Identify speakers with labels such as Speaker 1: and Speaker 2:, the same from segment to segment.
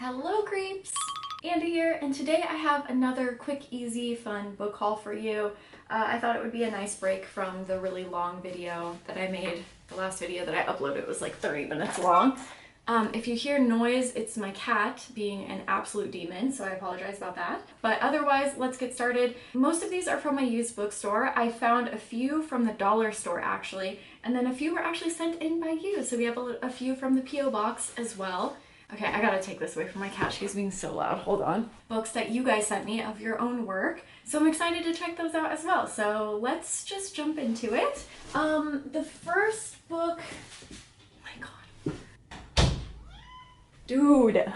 Speaker 1: Hello creeps! Andy here, and today I have another quick, easy, fun book haul for you. I thought it would be a nice break from the really long video that I made. The last video that I uploaded was like 30 minutes long. If you hear noise, it's my cat being an absolute demon, so I apologize about that. But otherwise, let's get started. Most of these are from my used bookstore. I found a few from the dollar store actually, and then a few were actually sent in by you, so we have a few from the P.O. box as well. Okay, I gotta take this away from my cat. She's being so loud. Hold on. Books that you guys sent me of your own work. So I'm excited to check those out as well. So let's just jump into it. The first book... Oh my god. Dude.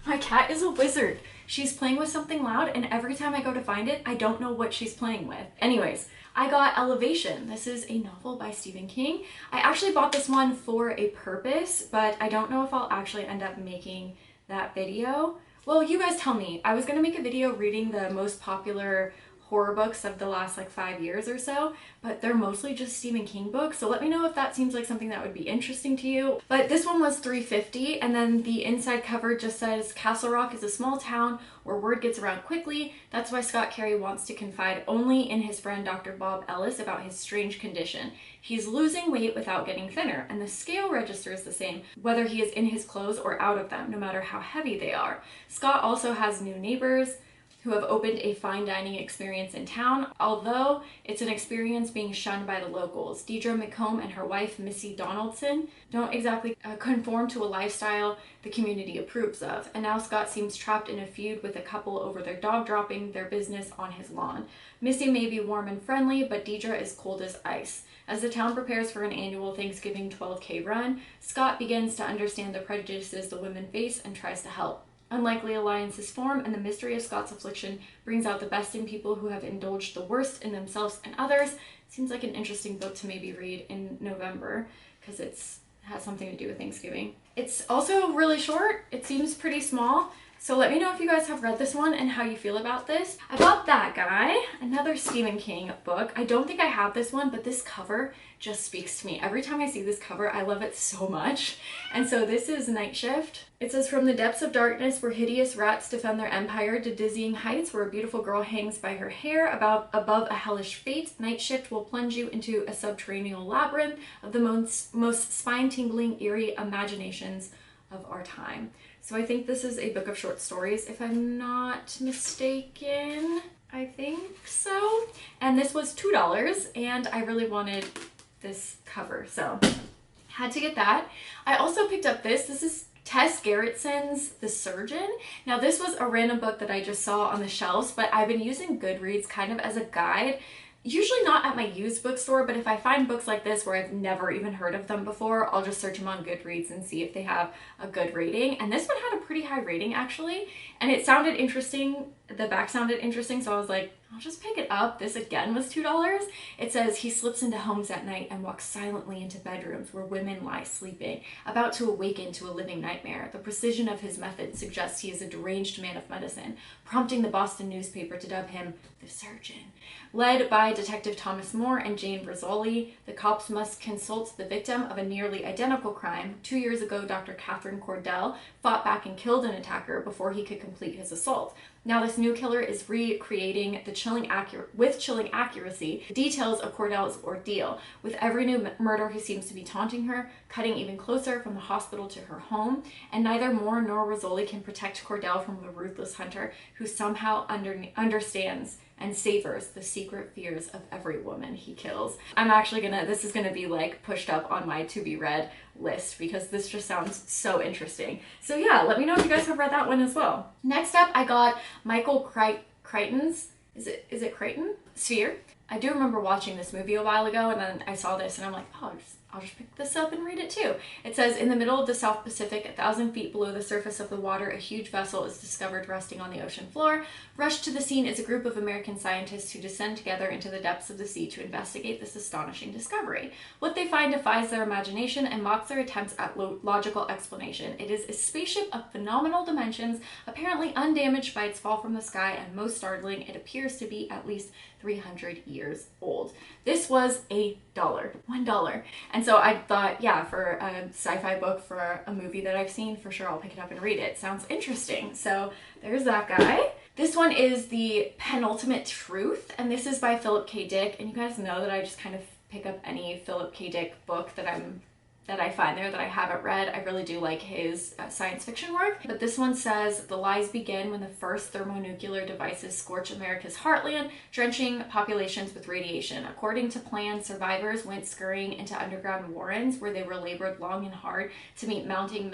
Speaker 1: My cat is a wizard. She's playing with something loud, and every time I go to find it, I don't know what she's playing with. Anyways, I got Elevation. This is a novel by Stephen King. I actually bought this one for a purpose, but I don't know if I'll actually end up making that video. Well, you guys tell me. I was gonna make a video reading the most popular horror books of the last like 5 years or so, but they're mostly just Stephen King books, so let me know if that seems like something that would be interesting to you. But this one was $3.50, and then the inside cover just says Castle Rock is a small town where word gets around quickly. That's why Scott Carey wants to confide only in his friend Dr. Bob Ellis about his strange condition. He's losing weight without getting thinner, and the scale register is the same whether he is in his clothes or out of them, no matter how heavy they are. Scott also has new neighbors who have opened a fine dining experience in town, although it's an experience being shunned by the locals. Deidre McComb and her wife, Missy Donaldson, don't exactly conform to a lifestyle the community approves of, and now Scott seems trapped in a feud with a couple over their dog dropping their business on his lawn. Missy may be warm and friendly, but Deidre is cold as ice. As the town prepares for an annual Thanksgiving 12K run, Scott begins to understand the prejudices the women face and tries to help. Unlikely alliances form, and the mystery of Scott's affliction brings out the best in people who have indulged the worst in themselves and others. Seems like an interesting book to maybe read in November because it has something to do with Thanksgiving. It's also really short. It seems pretty small. So let me know if you guys have read this one and how you feel about this. I bought That Guy, another Stephen King book. I don't think I have this one, but this cover just speaks to me. Every time I see this cover, I love it so much. And so this is Night Shift. It says, from the depths of darkness where hideous rats defend their empire to dizzying heights where a beautiful girl hangs by her hair above a hellish fate, Night Shift will plunge you into a subterranean labyrinth of the most spine-tingling, eerie imaginations of our time. So I think this is a book of short stories, if I'm not mistaken. I think so. And this was $2, and I really wanted this cover, so had to get that. I also picked up this. This is Tess Gerritsen's The Surgeon. Now this was a random book that I just saw on the shelves, but I've been using Goodreads kind of as a guide. Usually not at my used bookstore, but if I find books like this where I've never even heard of them before, I'll just search them on Goodreads and see if they have a good rating. And this one had a pretty high rating actually, and it sounded interesting. The back sounded interesting, so I was like, I'll just pick it up. This again was $2. It says, he slips into homes at night and walks silently into bedrooms where women lie sleeping, about to awaken to a living nightmare. The precision of his method suggests he is a deranged man of medicine, prompting the Boston newspaper to dub him the Surgeon. Led by Detective Thomas More and Jane Brazzoli, the cops must consult the victim of a nearly identical crime. 2 years ago, Dr. Catherine Cordell fought back and killed an attacker before he could complete his assault. Now this new killer is recreating with chilling accuracy the details of Cordell's ordeal. With every new murder, he seems to be taunting her, cutting even closer from the hospital to her home, and neither Moore nor Rizzoli can protect Cordell from the ruthless hunter who somehow understands and savors the secret fears of every woman he kills. This is gonna be like pushed up on my to be read list because this just sounds so interesting. So yeah, let me know if you guys have read that one as well. Next up, I got Michael Crichton's, is it Crichton? Sphere. I do remember watching this movie a while ago, and then I saw this and I'm like, oh, I'll just pick this up and read it too. It says, in the middle of the South Pacific, 1,000 feet below the surface of the water, a huge vessel is discovered resting on the ocean floor. Rushed to the scene is a group of American scientists who descend together into the depths of the sea to investigate this astonishing discovery. What they find defies their imagination and mocks their attempts at logical explanation. It is a spaceship of phenomenal dimensions, apparently undamaged by its fall from the sky, and most startling, it appears to be at least 300 years old. This was $1. $1. And so I thought, yeah, for a sci-fi book for a movie that I've seen, for sure I'll pick it up and read it. Sounds interesting. So there's that guy. This one is The Penultimate Truth, and this is by Philip K. Dick. And you guys know that I just kind of pick up any Philip K. Dick book that I find there that I haven't read. I really do like his science fiction work. But this one says, the lies begin when the first thermonuclear devices scorch America's heartland, drenching populations with radiation. According to plan, survivors went scurrying into underground warrens where they were labored long and hard to meet mounting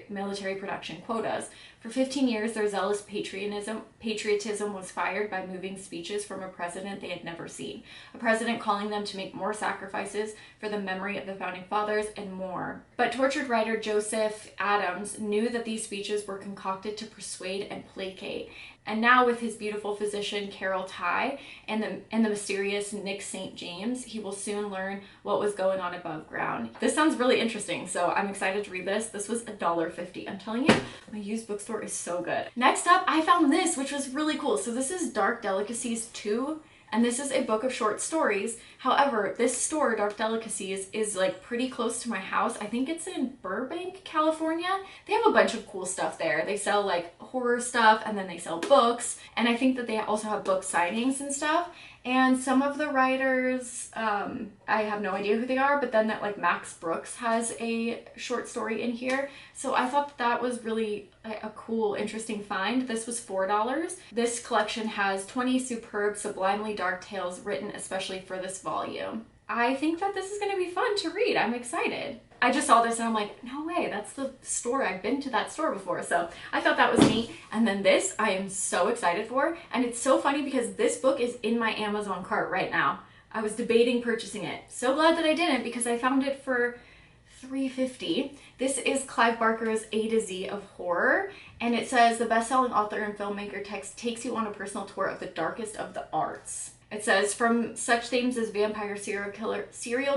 Speaker 1: military production quotas. For 15 years, their zealous patriotism was fired by moving speeches from a president they had never seen. A president calling them to make more sacrifices for the memory of the founding fathers and more. But tortured writer Joseph Adams knew that these speeches were concocted to persuade and placate. And now with his beautiful physician Carol Tighe and the mysterious Nick St. James, he will soon learn what was going on above ground. This sounds really interesting, so I'm excited to read this. This was $1.50. I'm telling you, my used bookstore is so good. Next up, I found this, which was really cool. So this is Dark Delicacies 2. And this is a book of short stories. However, this store, Dark Delicacies, is like pretty close to my house. I think it's in Burbank, California. They have a bunch of cool stuff there. They sell like horror stuff and then they sell books. And I think that they also have book signings and stuff. And some of the writers, I have no idea who they are, but then that like Max Brooks has a short story in here. So I thought that was really a cool, interesting find. This was $4. This collection has 20 superb, sublimely dark tales written especially for this volume. I think that this is going to be fun to read. I'm excited. I just saw this and I'm like, no way, that's the store. I've been to that store before. So I thought that was neat. And then this I am so excited for. And it's so funny because this book is in my Amazon cart right now. I was debating purchasing it. So glad that I didn't because I found it for $3.50. This is Clive Barker's A to Z of Horror. And it says, the best-selling author and filmmaker takes you on a personal tour of the darkest of the arts. It says, from such themes as vampire serial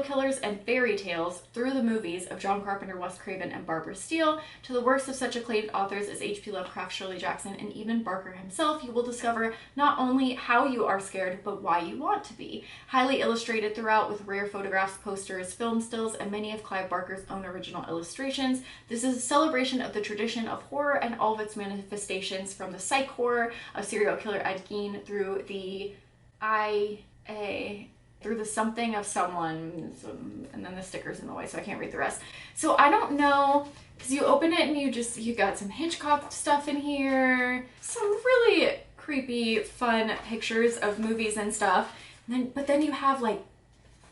Speaker 1: killers and fairy tales through the movies of John Carpenter, Wes Craven, and Barbara Steele to the works of such acclaimed authors as H.P. Lovecraft, Shirley Jackson, and even Barker himself, you will discover not only how you are scared, but why you want to be. Highly illustrated throughout with rare photographs, posters, film stills, and many of Clive Barker's own original illustrations, this is a celebration of the tradition of horror and all of its manifestations, from the psych horror of serial killer Ed Gein through the through the something of someone, and then the sticker's in the way so I can't read the rest. So I don't know, because you open it and you got some Hitchcock stuff in here, some really creepy fun pictures of movies and stuff, but then you have like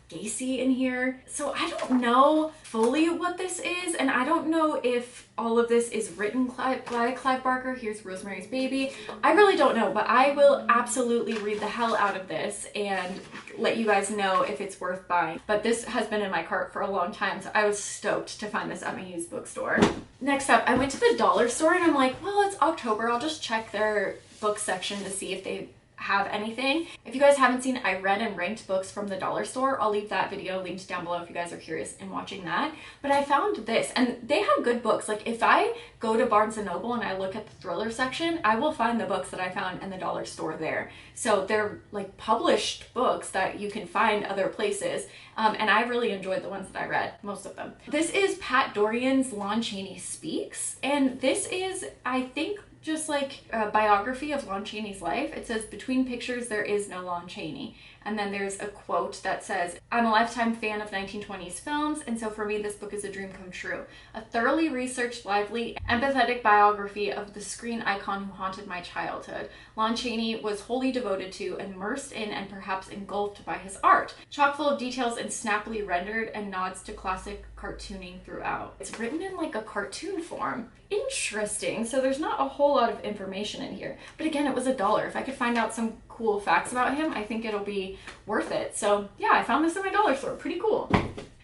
Speaker 1: Gacy in here. So I don't know fully what this is, and I don't know if all of this is written by Clive Barker. Here's Rosemary's Baby. I really don't know, but I will absolutely read the hell out of this and let you guys know if it's worth buying. But this has been in my cart for a long time, so I was stoked to find this at my used bookstore. Next up, I went to the dollar store and I'm like, well, it's October. I'll just check their book section to see if they have anything. If you guys haven't seen, I read and ranked books from the dollar store. I'll leave that video linked down below if you guys are curious in watching that. But I found this, and they have good books. Like if I go to Barnes & Noble and I look at the thriller section, I will find the books that I found in the dollar store there. So they're like published books that you can find other places. And I really enjoyed the ones that I read, most of them. This is Pat Dorian's Lon Chaney Speaks, and this is, I think, just like a biography of Lon Chaney's life. It says, between pictures there is no Lon Chaney. And then there's a quote that says, I'm a lifetime fan of 1920s films, and so for me this book is a dream come true. A thoroughly researched, lively, empathetic biography of the screen icon who haunted my childhood. Lon Chaney was wholly devoted to, immersed in, and perhaps engulfed by his art. Chock full of details and snappily rendered, and nods to classic cartooning throughout. It's written in like a cartoon form. Interesting. So there's not a whole lot of information in here. But again, it was $1. If I could find out some cool facts about him, I think it'll be worth it. So yeah, I found this in my dollar store. Pretty cool.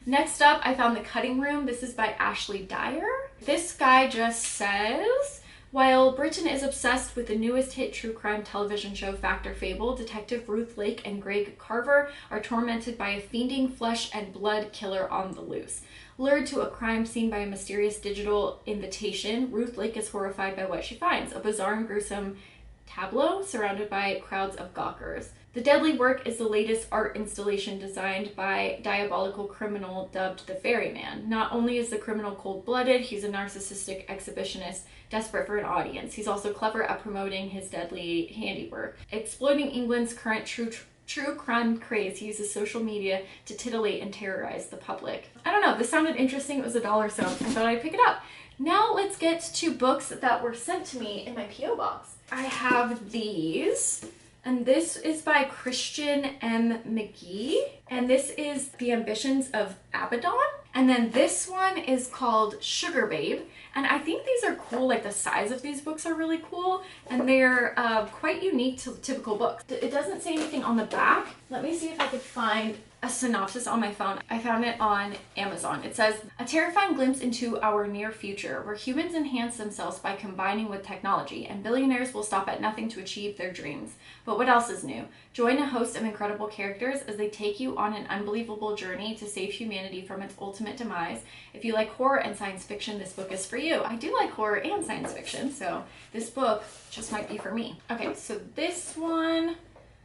Speaker 1: Next up, I found The Cutting Room. This is by Ashley Dyer. This guy just says, while Britain is obsessed with the newest hit true crime television show Fact or Fable, Detective Ruth Lake and Greg Carver are tormented by a fiending flesh and blood killer on the loose. Lured to a crime scene by a mysterious digital invitation, Ruth Lake is horrified by what she finds, a bizarre and gruesome tableau surrounded by crowds of gawkers. The Deadly Work is the latest art installation designed by diabolical criminal dubbed the Ferryman. Not only is the criminal cold-blooded, he's a narcissistic exhibitionist desperate for an audience. He's also clever at promoting his deadly handiwork. Exploiting England's current true crime craze, he uses social media to titillate and terrorize the public. I don't know, this sounded interesting. It was $1, so I thought I'd pick it up. Now let's get to books that were sent to me in my P.O. box. I have these, and this is by Christian M. McGee, and this is The Ambitions of Abaddon. And then this one is called Sugar Babe, and I think these are cool. Like, the size of these books are really cool, and they're quite unique to typical books. It doesn't say anything on the back. Let me see if I could find a synopsis on my phone. I found it on Amazon. It says, a terrifying glimpse into our near future where humans enhance themselves by combining with technology, and billionaires will stop at nothing to achieve their dreams. But what else is new? Join a host of incredible characters as they take you on an unbelievable journey to save humanity from its ultimate demise. If you like horror and science fiction, this book is for you. I do like horror and science fiction, so this book just might be for me. Okay, so this one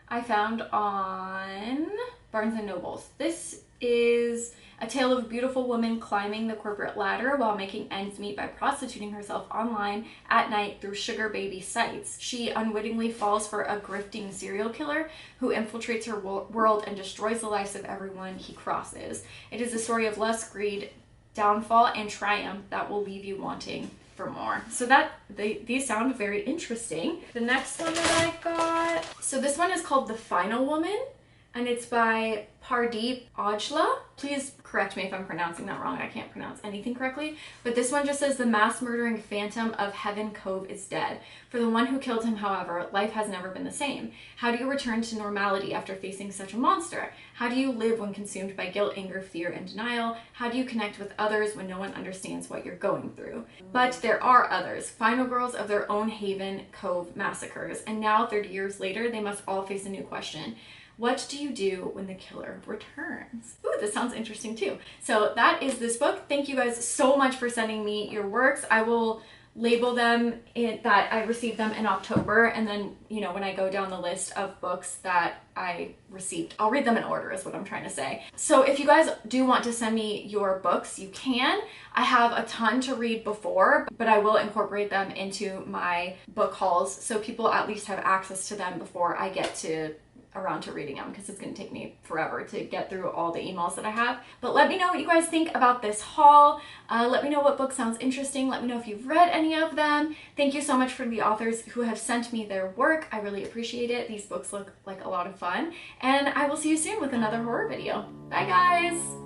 Speaker 1: I found on Barnes & Nobles. This is a tale of a beautiful woman climbing the corporate ladder while making ends meet by prostituting herself online at night through sugar baby sites. She unwittingly falls for a grifting serial killer who infiltrates her world and destroys the lives of everyone he crosses. It is a story of lust, greed, downfall, and triumph that will leave you wanting for more. So these sound very interesting. The next one that I got, so this one is called The Final Woman, and it's by Pardeep Ojla. Please correct me if I'm pronouncing that wrong. I can't pronounce anything correctly. But this one just says, the mass murdering phantom of Heaven Cove is dead. For the one who killed him, however, life has never been the same. How do you return to normality after facing such a monster? How do you live when consumed by guilt, anger, fear, and denial? How do you connect with others when no one understands what you're going through? But there are others, final girls of their own Haven Cove massacres. And now, 30 years later, they must all face a new question. What do you do when the killer returns? Ooh, this sounds interesting too. So that is this book. Thank you guys so much for sending me your works. I will label them that I received them in October, and then, you know, when I go down the list of books that I received, I'll read them in order is what I'm trying to say. So if you guys do want to send me your books, you can. I have a ton to read before, but I will incorporate them into my book hauls so people at least have access to them before I get around to reading them, because it's going to take me forever to get through all the emails that I have. But let me know what you guys think about this haul. Let me know what book sounds interesting. Let me know if you've read any of them. Thank you so much for the authors who have sent me their work. I really appreciate it. These books look like a lot of fun. And I will see you soon with another horror video. Bye guys!